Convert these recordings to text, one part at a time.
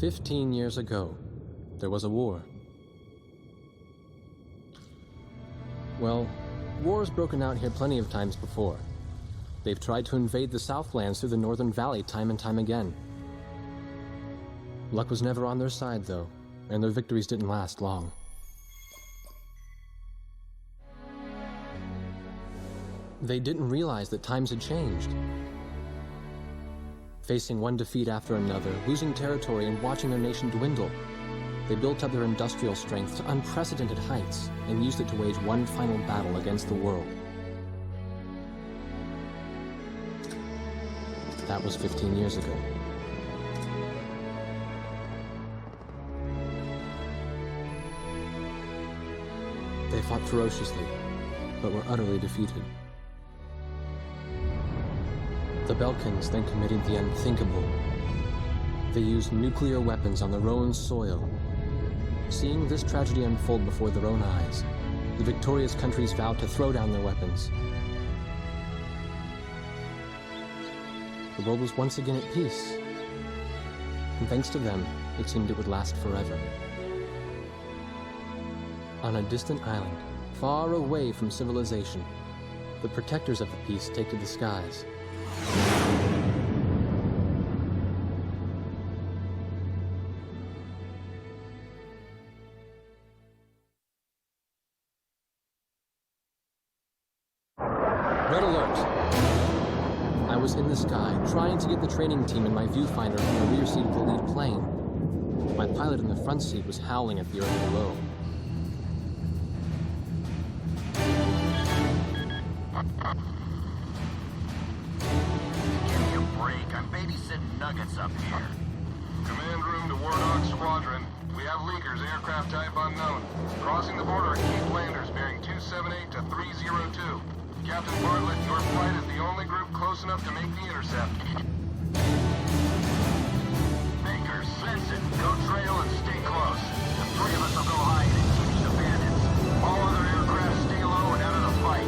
"15 years ago, there was a war. Well, war's broken out here plenty of times before. They've tried to invade the Southlands through the Northern Valley time and time again. Luck was never on their side, though, and their victories didn't last long. They didn't realize that times had changed. Facing one defeat after another, losing territory and watching their nation dwindle, they built up their industrial strength to unprecedented heights and used it to wage one final battle against the world. That was 15 years ago. They fought ferociously, but were utterly defeated. The Belkans then committed the unthinkable. They used nuclear weapons on their own soil. Seeing this tragedy unfold before their own eyes, the victorious countries vowed to throw down their weapons. The world was once again at peace, and thanks to them, it seemed it would last forever. On a distant island, far away from civilization, the protectors of the peace take to the skies. Red alert! I was in the sky, trying to get the training team in my viewfinder from the rear seat of the lead plane. My pilot in the front seat was howling at the earth below. Give me a break. I'm babysitting nuggets up here. Command room to Wardog Squadron. We have leakers, aircraft type unknown. Crossing the border at Cape Landers, bearing 278 to 302. Captain Bartlett, your flight is the only group close enough to make the intercept. Baker, sense it. Go trail and stay close. The three of us will go hide and teach the bandits. All other aircraft stay low and out of the fight.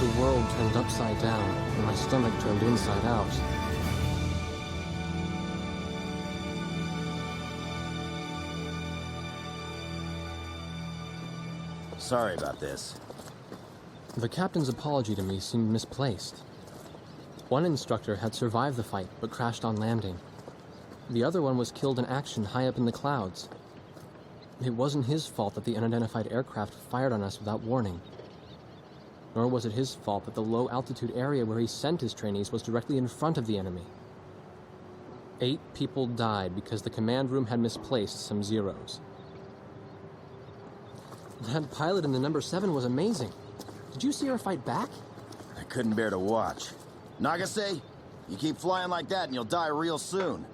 The world turned upside down, and my stomach turned inside out. Sorry about this. The captain's apology to me seemed misplaced. One instructor had survived the fight, but crashed on landing. The other one was killed in action high up in the clouds. It wasn't his fault that the unidentified aircraft fired on us without warning. Nor was it his fault that the low-altitude area where he sent his trainees was directly in front of the enemy. 8 people died because the command room had misplaced some zeros. That pilot in the number 7 was amazing. Did you see her fight back? I couldn't bear to watch. Nagase, you keep flying like that and you'll die real soon.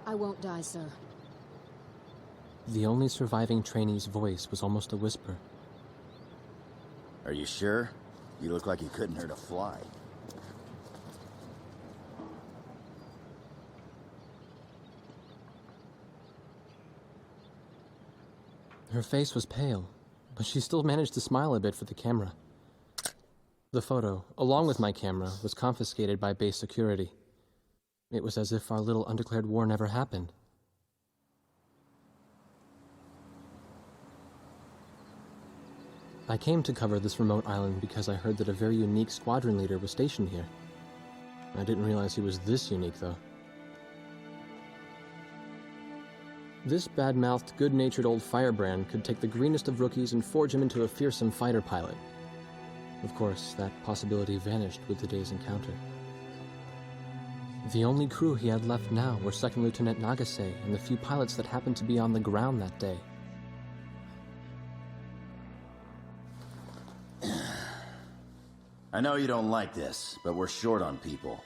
I won't die, sir. The only surviving trainee's voice was almost a whisper. Are you sure? You look like you couldn't hurt a fly. Her face was pale, but she still managed to smile a bit for the camera. The photo, along with my camera, was confiscated by base security. It was as if our little undeclared war never happened. I came to cover this remote island because I heard that a very unique squadron leader was stationed here. I didn't realize he was this unique, though. This bad-mouthed, good-natured old firebrand could take the greenest of rookies and forge him into a fearsome fighter pilot. Of course, that possibility vanished with the day's encounter. The only crew he had left now were Second Lieutenant Nagase and the few pilots that happened to be on the ground that day. I know you don't like this, but we're short on people.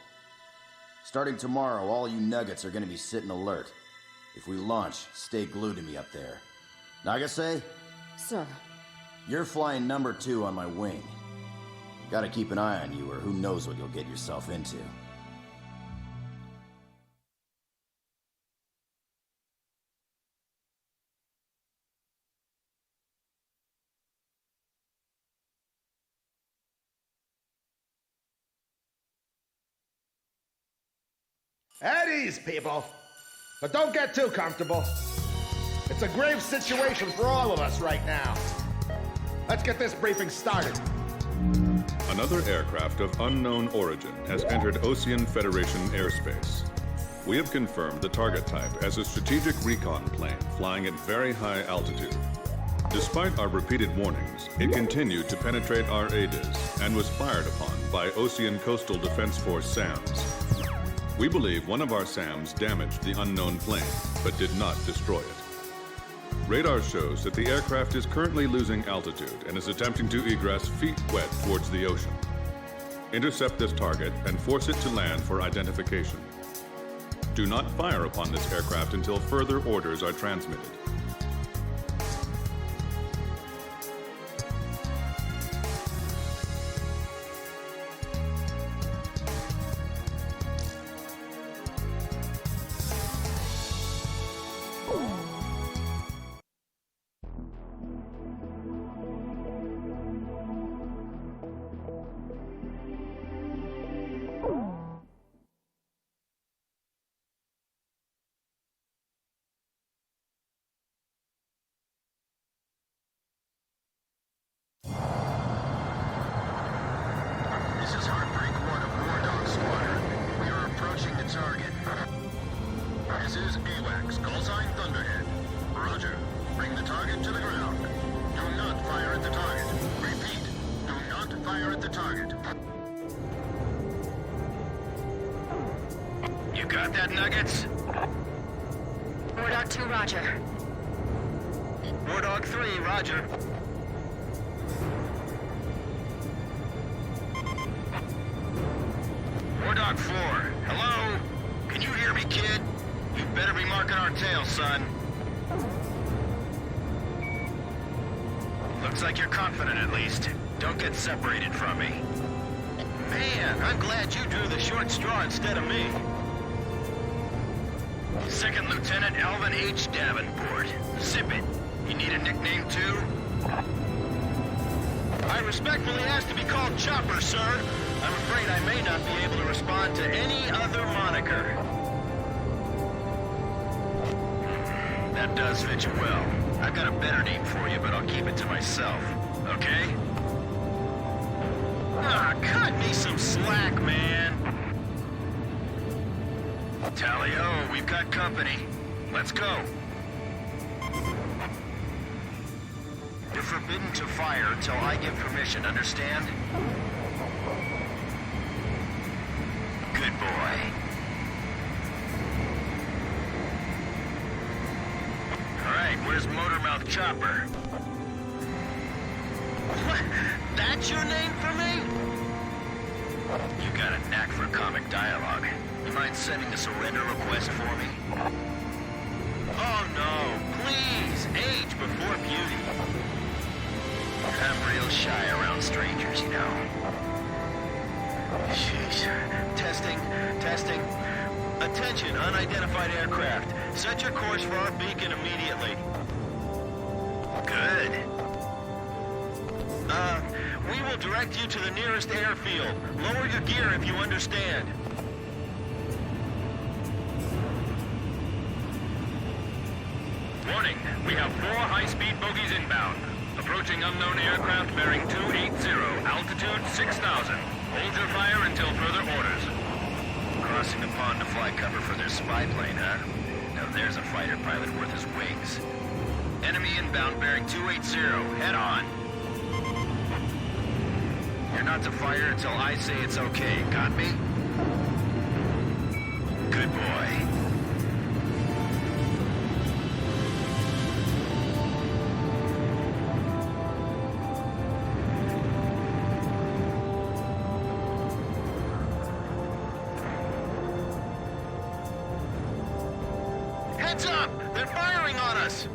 Starting tomorrow, all you nuggets are gonna be sitting alert. If we launch, stay glued to me up there. Nagase? Sir. You're flying number 2 on my wing. Gotta keep an eye on you, or who knows what you'll get yourself into. At ease, people. But don't get too comfortable. It's a grave situation for all of us right now. Let's get this briefing started. Another aircraft of unknown origin has entered Ocean Federation airspace. We have confirmed the target type as a strategic recon plane flying at very high altitude. Despite our repeated warnings, it continued to penetrate our ADIS and was fired upon by Ocean Coastal Defense Force SAMs. We believe one of our SAMs damaged the unknown plane, but did not destroy it. Radar shows that the aircraft is currently losing altitude and is attempting to egress feet wet towards the ocean. Intercept this target and force it to land for identification. Do not fire upon this aircraft until further orders are transmitted. This is Heartbreak 1 of War Dog Squadron. We are approaching the target. This is AWACS, call sign Thunderhead. Roger. Bring the target to the ground. Do not fire at the target. Repeat, do not fire at the target. You got that, Nuggets? War Dog 2, roger. War Dog 3, roger. War Dog 4, hello? Can you hear me, kid? You better be marking our tail, son. Looks like you're confident, at least. Don't get separated from me. Man, I'm glad you drew the short straw instead of me. Second Lieutenant Alvin H. Davenport. Zip it. You need a nickname, too? I respectfully ask to be called Chopper, sir. I'm afraid I may not be able to respond to any other moniker. That does fit you well. I've got a better name for you, but I'll keep it to myself. Okay? Ah, cut me some slack, man. Tally-ho, we've got company. Let's go. You're forbidden to fire until I give permission, understand? Good boy. All right, where's Motormouth Chopper? What? That's your name for me? You got a knack for comic dialogue. You mind sending a surrender request for me? Oh no, please, age before beauty. I'm real shy around strangers, you know. Sheesh. Testing. Attention, unidentified aircraft. Set your course for our beacon immediately. We will direct you to the nearest airfield. Lower your gear if you understand. Warning, we have 4 high-speed bogies inbound. Approaching unknown aircraft bearing 280, altitude 6,000. Hold your fire until further orders. Crossing the pond to fly cover for their spy plane, huh? Now there's a fighter pilot worth his wings. Enemy inbound bearing 280, head on. You're not to fire until I say it's okay, got me? Good boy. Heads up! They're firing on us!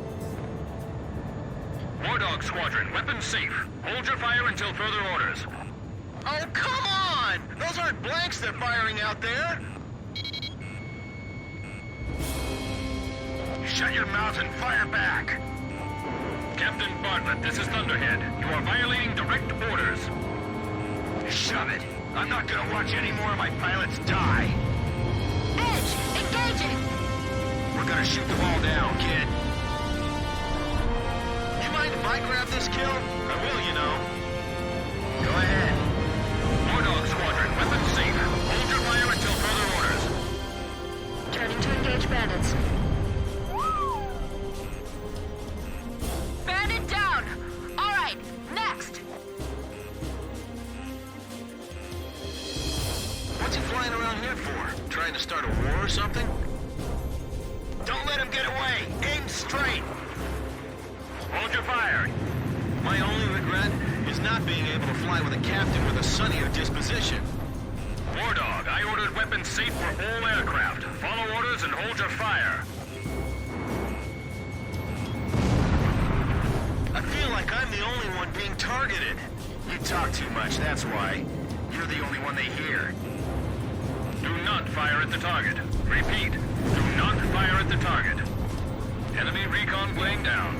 War Dog Squadron, weapons safe. Hold your fire until further orders. Oh, come on! Those aren't blanks they're firing out there! Shut your mouth and fire back! Captain Bartlett, this is Thunderhead. You are violating direct orders. Shove it! I'm not gonna watch any more of my pilots die! Edge! Engaging! We're gonna shoot them all down, kid. You mind if I grab this kill? I will, you know. Go ahead. War Dog Squadron, weapons safe. Hold your fire until further orders. Turning to engage bandits. Bandit down! Alright, next! What's he flying around here for? Trying to start a war or something? Don't let him get away! Aim straight! Hold your fire! My only regret is not being able to fly with a captain with a sunnier disposition. War Dog, I ordered weapons safe for all aircraft. Follow orders and hold your fire. I feel like I'm the only one being targeted. You talk too much, that's why. You're the only one they hear. Do not fire at the target. Repeat, do not fire at the target. Enemy recon plane down.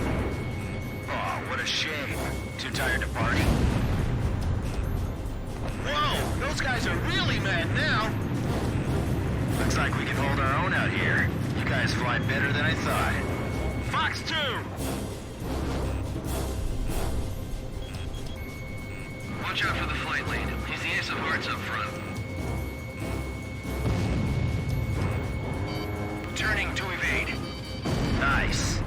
Oh, what a shame. Too tired to party? Whoa, those guys are really mad now. Looks like we can hold our own out here. You guys fly better than I thought. Fox 2! Watch out for the flight lead. He's the ace of hearts up front. Turning to evade. Nice.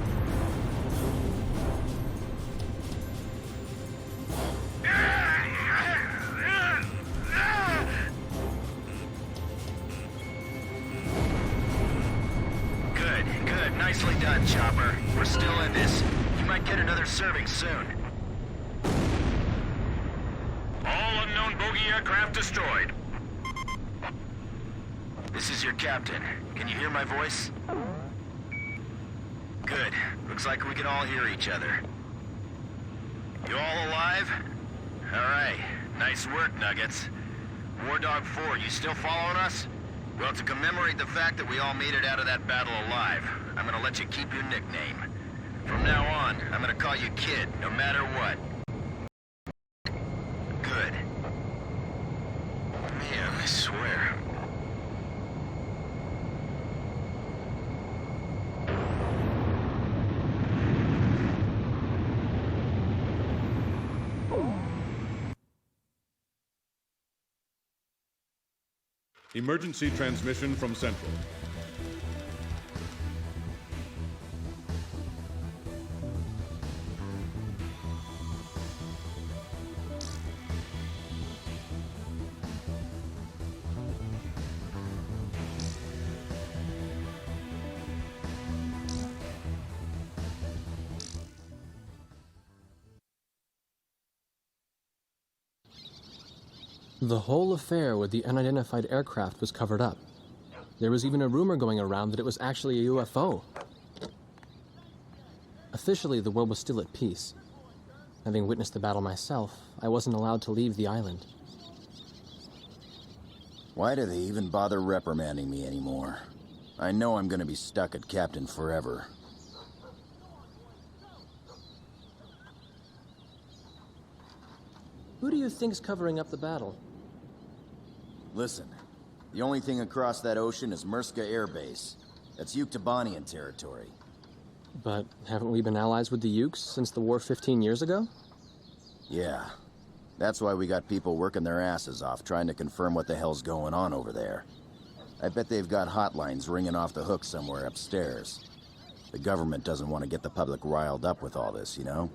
Good. Nicely done, Chopper. We're still in this. You might get another serving soon. All unknown bogey aircraft destroyed. This is your captain. Can you hear my voice? Good. Looks like we can all hear each other. You all alive? All right. Nice work, Nuggets. War Dog 4, you still following us? Well, to commemorate the fact that we all made it out of that battle alive, I'm gonna let you keep your nickname. From now on, I'm gonna call you Kid, no matter what. Good. Man, I swear. Emergency transmission from Central. The whole affair with the unidentified aircraft was covered up. There was even a rumor going around that it was actually a UFO. Officially, the world was still at peace. Having witnessed the battle myself, I wasn't allowed to leave the island. Why do they even bother reprimanding me anymore? I know I'm gonna be stuck at Captain forever. Who do you think's covering up the battle? Listen, the only thing across that ocean is Murska Air Base. That's Yuktobanian territory. But haven't we been allies with the Ukes since the war 15 years ago? Yeah. That's why we got people working their asses off trying to confirm what the hell's going on over there. I bet they've got hotlines ringing off the hook somewhere upstairs. The government doesn't want to get the public riled up with all this, you know?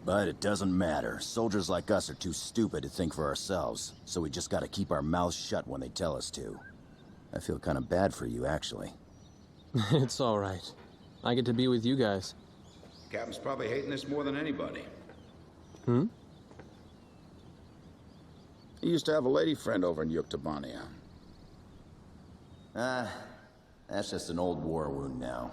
But it doesn't matter. Soldiers like us are too stupid to think for ourselves, so we just gotta keep our mouths shut when they tell us to. I feel kind of bad for you, actually. It's all right. I get to be with you guys. Captain's probably hating this more than anybody. Hmm? He used to have a lady friend over in Yuktobania. That's just an old war wound now.